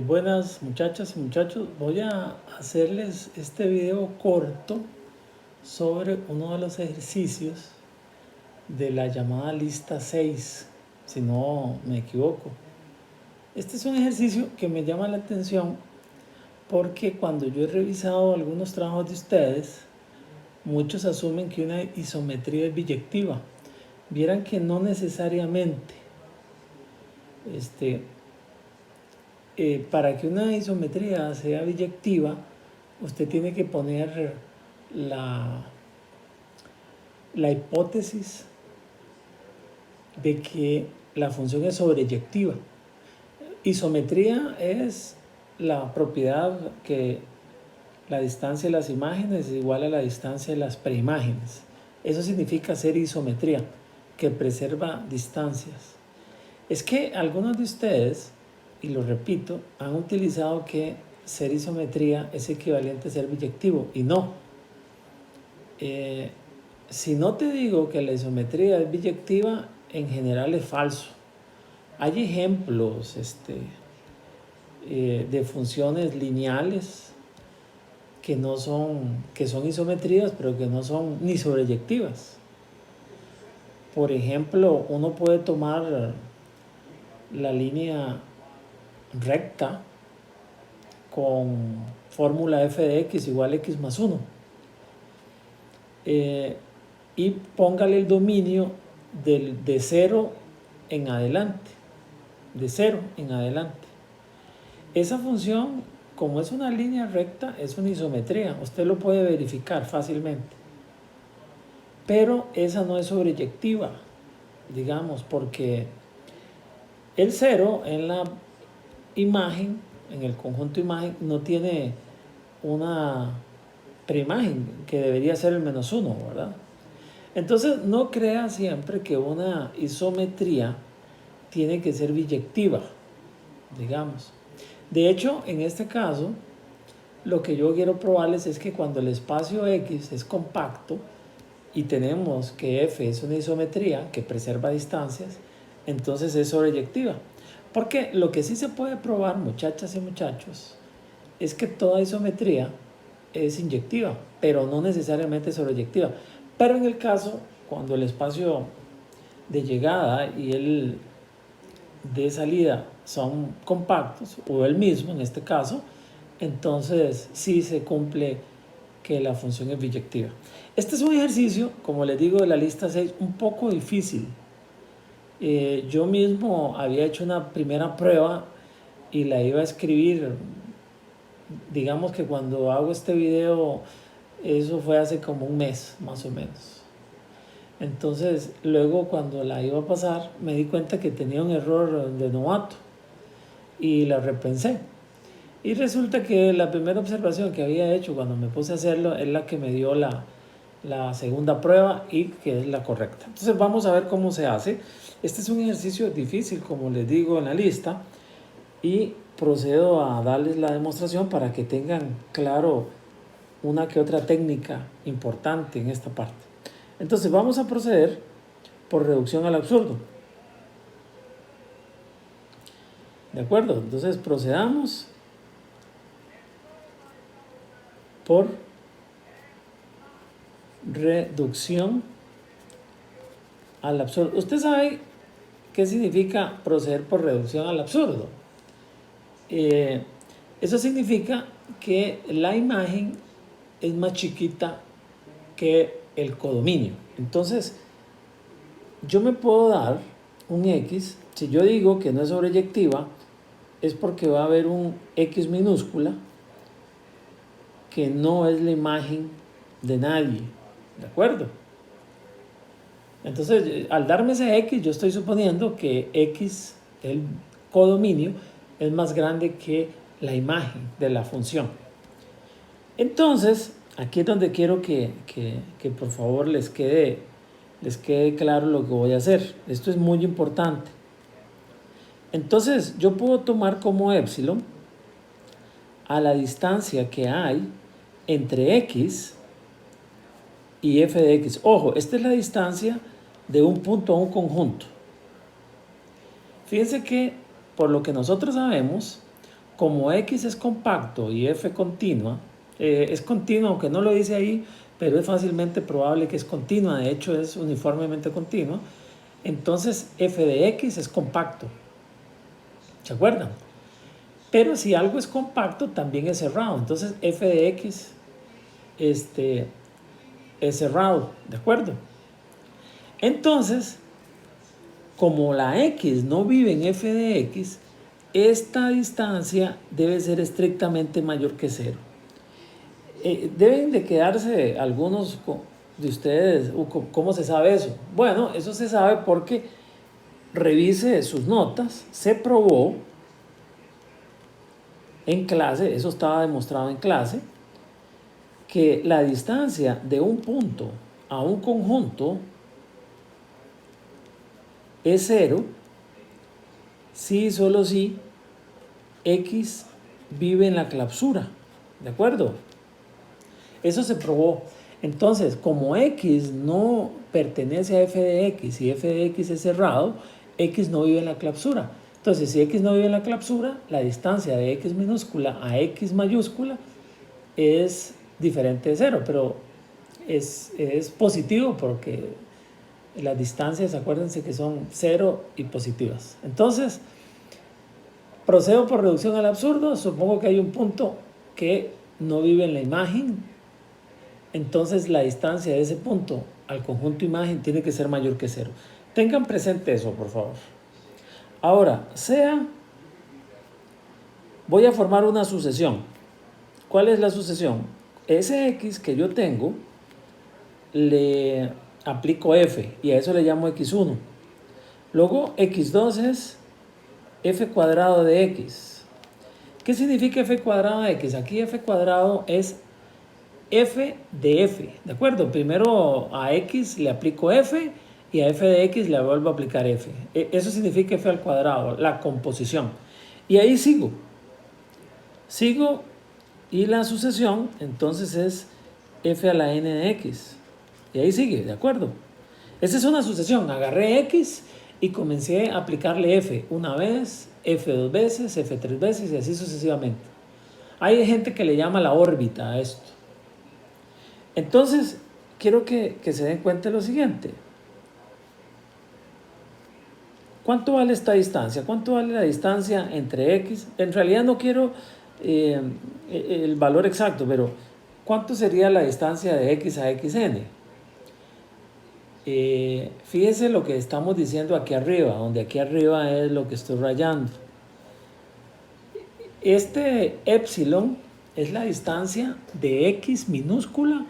Buenas muchachas y muchachos, voy a hacerles este video corto sobre uno de los ejercicios de la llamada lista 6, si no me equivoco. Este es un ejercicio que me llama la atención porque cuando yo he revisado algunos trabajos de ustedes, muchos asumen que una isometría es biyectiva. Vieran que no necesariamente. Para que una isometría sea biyectiva, usted tiene que poner la, la hipótesis de que la función es sobreyectiva. Isometría es la propiedad que la distancia de las imágenes es igual a la distancia de las preimágenes. Eso significa ser isometría, que preserva distancias. Es que algunos de ustedes, y lo repito, han utilizado que ser isometría es equivalente a ser biyectivo, y no. Si no te digo que la isometría es biyectiva, en general es falso. Hay ejemplos de funciones lineales que son isometrías, pero que no son ni sobreyectivas. Por ejemplo, uno puede tomar la línea recta con fórmula f de x igual a x más 1. Y póngale el dominio de 0 en adelante. De 0 en adelante. Esa función, como es una línea recta, es una isometría. Usted lo puede verificar fácilmente. Pero esa no es sobreyectiva, digamos, porque el 0 en la imagen, en el conjunto imagen, no tiene una preimagen que debería ser el menos 1, ¿verdad? Entonces no crea siempre que una isometría tiene que ser biyectiva, digamos. De hecho, en este caso, lo que yo quiero probarles es que cuando el espacio X es compacto y tenemos que F es una isometría que preserva distancias, entonces es sobreyectiva. Porque lo que sí se puede probar, muchachas y muchachos, es que toda isometría es inyectiva, pero no necesariamente sobreyectiva. Pero en el caso, cuando el espacio de llegada y el de salida son compactos, o el mismo en este caso, entonces sí se cumple que la función es biyectiva. Este es un ejercicio, como les digo, de la lista 6, un poco difícil. Yo mismo había hecho una primera prueba y la iba a escribir, digamos que cuando hago este video, eso fue hace como un mes, más o menos. Entonces, luego cuando la iba a pasar, me di cuenta que tenía un error de novato y la repensé. Y resulta que la primera observación que había hecho cuando me puse a hacerlo es la que me dio la segunda prueba y que es la correcta. Entonces vamos a ver cómo se hace. Este es un ejercicio difícil, como les digo en la lista, y procedo a darles la demostración para que tengan claro una que otra técnica importante en esta parte. Entonces vamos a proceder por reducción al absurdo. ¿De acuerdo? Entonces procedamos por reducción al absurdo. Usted sabe qué significa proceder por reducción al absurdo. Eso significa que la imagen es más chiquita que el codominio. Entonces, yo me puedo dar un X. Si yo digo que no es sobreyectiva, es porque va a haber un X minúscula que no es la imagen de nadie. ¿De acuerdo? Entonces, al darme ese X, yo estoy suponiendo que X, el codominio, es más grande que la imagen de la función. Entonces, aquí es donde quiero que por favor les quede claro lo que voy a hacer. Esto es muy importante. Entonces, yo puedo tomar como épsilon a la distancia que hay entre X y f de x. Ojo, esta es la distancia de un punto a un conjunto. Fíjense que, por lo que nosotros sabemos, como X es compacto y F continua, es continua, aunque no lo dice ahí, pero es fácilmente probable que es continua, de hecho es uniformemente continua, entonces F de X es compacto. ¿Se acuerdan? Pero si algo es compacto, también es cerrado. Entonces F de X es cerrado, ¿de acuerdo? Entonces, como la X no vive en F de X, esta distancia debe ser estrictamente mayor que cero. Deben de quedarse algunos de ustedes, ¿cómo se sabe eso? Bueno, eso se sabe porque revise sus notas, se probó en clase, eso estaba demostrado en clase, que la distancia de un punto a un conjunto es cero si y solo si X vive en la clausura, ¿de acuerdo? Eso se probó. Entonces, como X no pertenece a F de X y F de X es cerrado, X no vive en la clausura. Entonces, si X no vive en la clausura, la distancia de X minúscula a X mayúscula es diferente de cero, pero es positivo porque las distancias, acuérdense que son cero y positivas. Entonces, procedo por reducción al absurdo, supongo que hay un punto que no vive en la imagen, entonces la distancia de ese punto al conjunto imagen tiene que ser mayor que cero. Tengan presente eso, por favor. Ahora, voy a formar una sucesión. ¿Cuál es la sucesión? Ese X que yo tengo, le aplico F y a eso le llamo X1. Luego X2 es F cuadrado de X. ¿Qué significa F cuadrado de X? Aquí F cuadrado es F de F, ¿de acuerdo? Primero a X le aplico F y a F de X le vuelvo a aplicar F. Eso significa F al cuadrado, la composición. Y ahí sigo. Sigo y la sucesión entonces es F a la n de X. Y ahí sigue, ¿de acuerdo? Esa es una sucesión. Agarré X y comencé a aplicarle F una vez, F dos veces, F tres veces y así sucesivamente. Hay gente que le llama la órbita a esto. Entonces, quiero que se den cuenta de lo siguiente. ¿Cuánto vale esta distancia? ¿Cuánto vale la distancia entre X? En realidad no quiero el valor exacto, pero ¿cuánto sería la distancia de X a XN? Fíjese lo que estamos diciendo aquí arriba, donde aquí arriba es lo que estoy rayando. Este epsilon es la distancia de X minúscula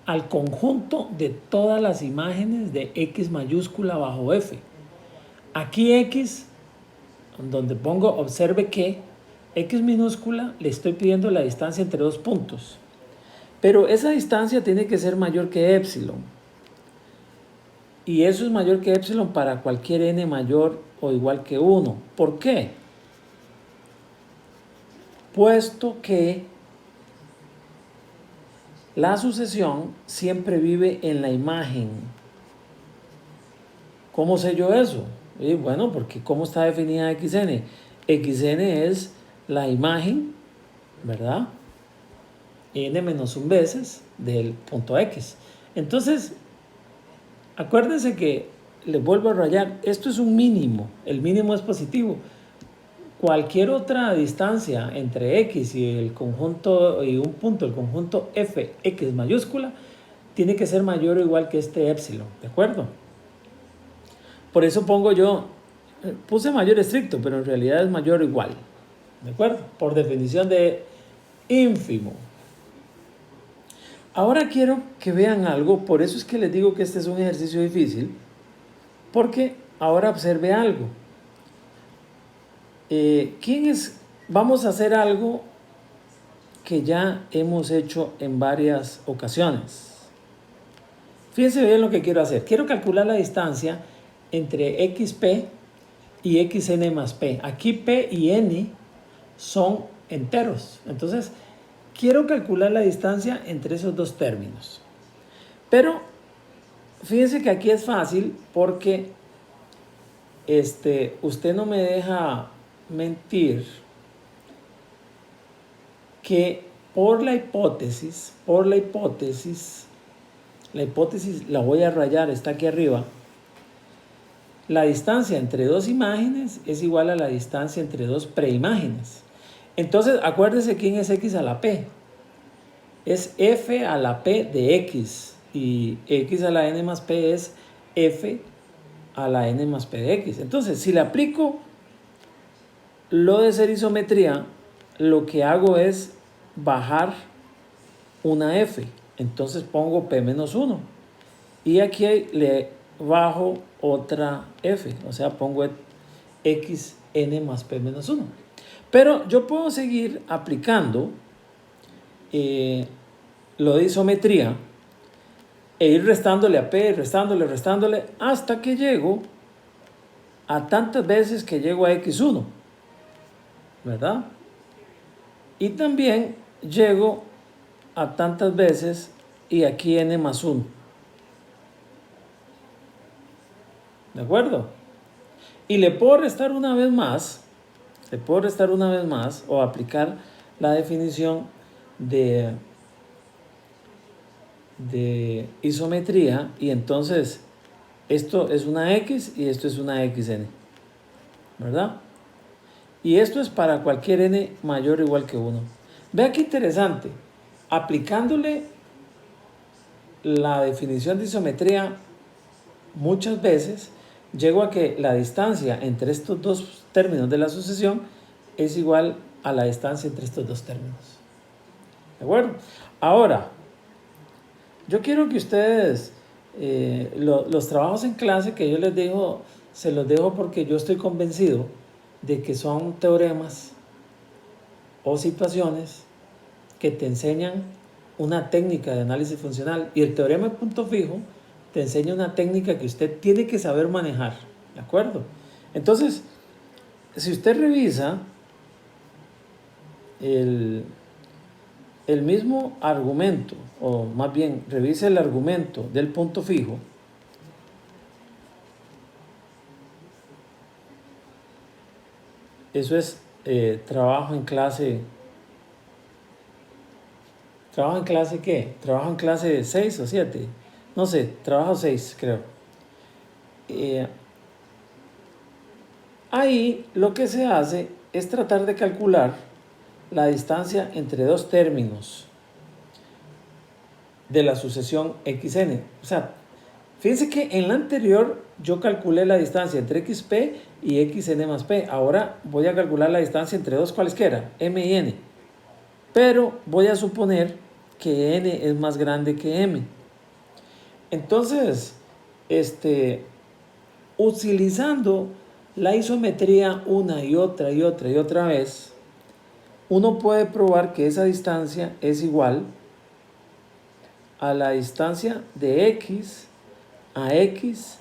al conjunto de todas las imágenes de X mayúscula bajo F. Aquí X, donde pongo observe que X minúscula le estoy pidiendo la distancia entre dos puntos. Pero esa distancia tiene que ser mayor que epsilon. Y eso es mayor que epsilon para cualquier n mayor o igual que 1. ¿Por qué? Puesto que la sucesión siempre vive en la imagen. ¿Cómo sé yo eso? Y bueno, porque ¿cómo está definida XN? XN es la imagen, ¿verdad? N menos 1 veces del punto X. Entonces, acuérdense que les vuelvo a rayar, esto es un mínimo, el mínimo es positivo. Cualquier otra distancia entre X y el conjunto y un punto, el conjunto Fx mayúscula, tiene que ser mayor o igual que este epsilon, ¿de acuerdo? Por eso pongo yo, puse mayor estricto, pero en realidad es mayor o igual, ¿de acuerdo? Por definición de ínfimo. Ahora quiero que vean algo, por eso es que les digo que este es un ejercicio difícil, porque ahora observe algo. Vamos a hacer algo que ya hemos hecho en varias ocasiones. Fíjense bien lo que quiero hacer. Quiero calcular la distancia entre xp y xn más p. Aquí p y n son enteros. Entonces, quiero calcular la distancia entre esos dos términos. Pero, fíjense que aquí es fácil porque usted no me deja mentir. que por la hipótesis la voy a rayar, está aquí arriba. La distancia entre dos imágenes es igual a la distancia entre dos preimágenes. Entonces, acuérdese quién es x a la p. Es f a la p de x. Y x a la n más p es f a la n más p de x. Entonces, si le aplico lo de ser isometría, lo que hago es bajar una f. Entonces pongo p menos 1. Y aquí le bajo otra f. O sea, pongo x n más p menos 1. Pero yo puedo seguir aplicando lo de isometría e ir restándole a p, restándole, hasta que llego a tantas veces que llego a x1, ¿verdad? Y también llego a tantas veces y aquí n más 1. ¿De acuerdo? Y le puedo restar una vez más, o aplicar la definición de isometría, y entonces esto es una x y esto es una xn, ¿verdad? Y esto es para cualquier n mayor o igual que 1. Vea qué interesante. Aplicándole la definición de isometría muchas veces, llego a que la distancia entre estos dos términos de la sucesión es igual a la distancia entre estos dos términos. ¿De acuerdo? Ahora, yo quiero que ustedes, los trabajos en clase que yo les dejo, se los dejo porque yo estoy convencido de que son teoremas o situaciones que te enseñan una técnica de análisis funcional, y el teorema de punto fijo te enseña una técnica que usted tiene que saber manejar, ¿de acuerdo? Entonces, si usted revisa el mismo argumento, o más bien revisa el argumento del punto fijo, eso es trabajo en clase. ¿Trabajo en clase qué? Trabajo en clase 6 o 7. No sé, trabajo 6, creo. Ahí lo que se hace es tratar de calcular la distancia entre dos términos de la sucesión xn. O sea, fíjense que en la anterior yo calculé la distancia entre xp y xn más p. Ahora voy a calcular la distancia entre dos cualesquiera, m y n. Pero voy a suponer que n es más grande que m. Entonces, utilizando la isometría una y otra vez, uno puede probar que esa distancia es igual a la distancia de x a x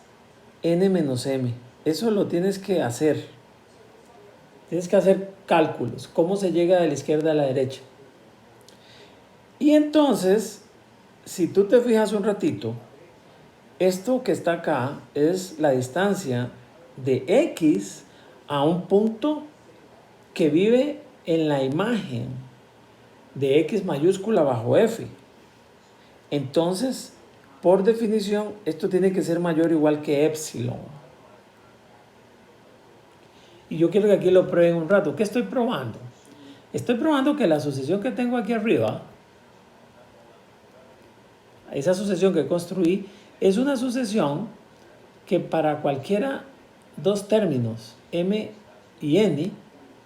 n menos m. Eso lo tienes que hacer. Tienes que hacer cálculos. ¿Cómo se llega de la izquierda a la derecha? Y entonces, si tú te fijas un ratito, esto que está acá es la distancia de x a un punto que vive en la imagen de x mayúscula bajo f. Entonces, por definición, esto tiene que ser mayor o igual que epsilon. Y yo quiero que aquí lo prueben un rato. ¿Qué estoy probando? Estoy probando que la sucesión que tengo aquí arriba, esa sucesión que construí, es una sucesión que para cualquiera dos términos, m y n,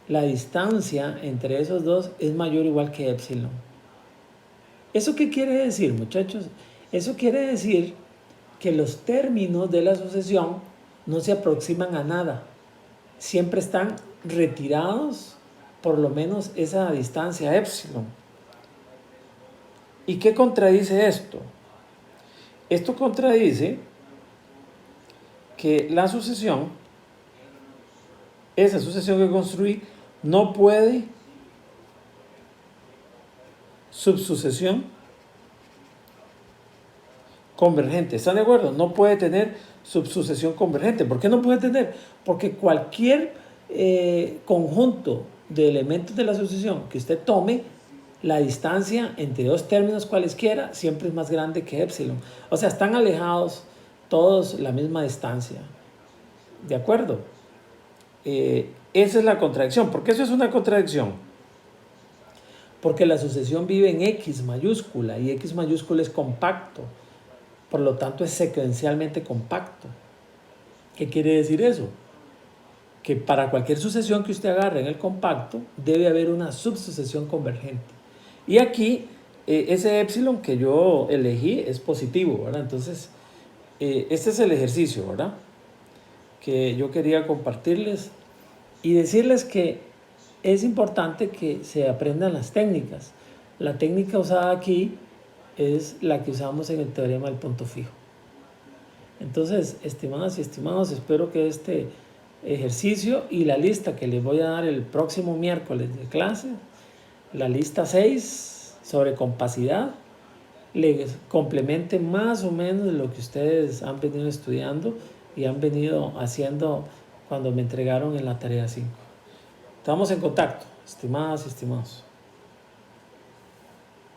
la distancia entre esos dos es mayor o igual que epsilon. ¿Eso qué quiere decir, muchachos? Eso quiere decir que los términos de la sucesión no se aproximan a nada. Siempre están retirados por lo menos esa distancia epsilon. ¿Y qué contradice esto? Esto contradice que la sucesión, esa sucesión que construí, no puede subsucesión convergente. ¿Están de acuerdo? No puede tener subsucesión convergente. ¿Por qué no puede tener? Porque cualquier conjunto de elementos de la sucesión que usted tome la distancia entre dos términos cualesquiera siempre es más grande que épsilon. O sea, están alejados todos la misma distancia. ¿De acuerdo? Esa es la contradicción. ¿Por qué eso es una contradicción? Porque la sucesión vive en X mayúscula y X mayúscula es compacto. Por lo tanto, es secuencialmente compacto. ¿Qué quiere decir eso? Que para cualquier sucesión que usted agarre en el compacto, debe haber una subsucesión convergente. Y aquí, ese épsilon que yo elegí es positivo, ¿verdad? Entonces, este es el ejercicio, ¿verdad? Que yo quería compartirles y decirles que es importante que se aprendan las técnicas. La técnica usada aquí es la que usamos en el teorema del punto fijo. Entonces, estimadas y estimados, espero que este ejercicio y la lista que les voy a dar el próximo miércoles de clase, la lista 6 sobre compacidad, les complemente más o menos lo que ustedes han venido estudiando y han venido haciendo cuando me entregaron en la tarea 5. Estamos en contacto, estimadas y estimados.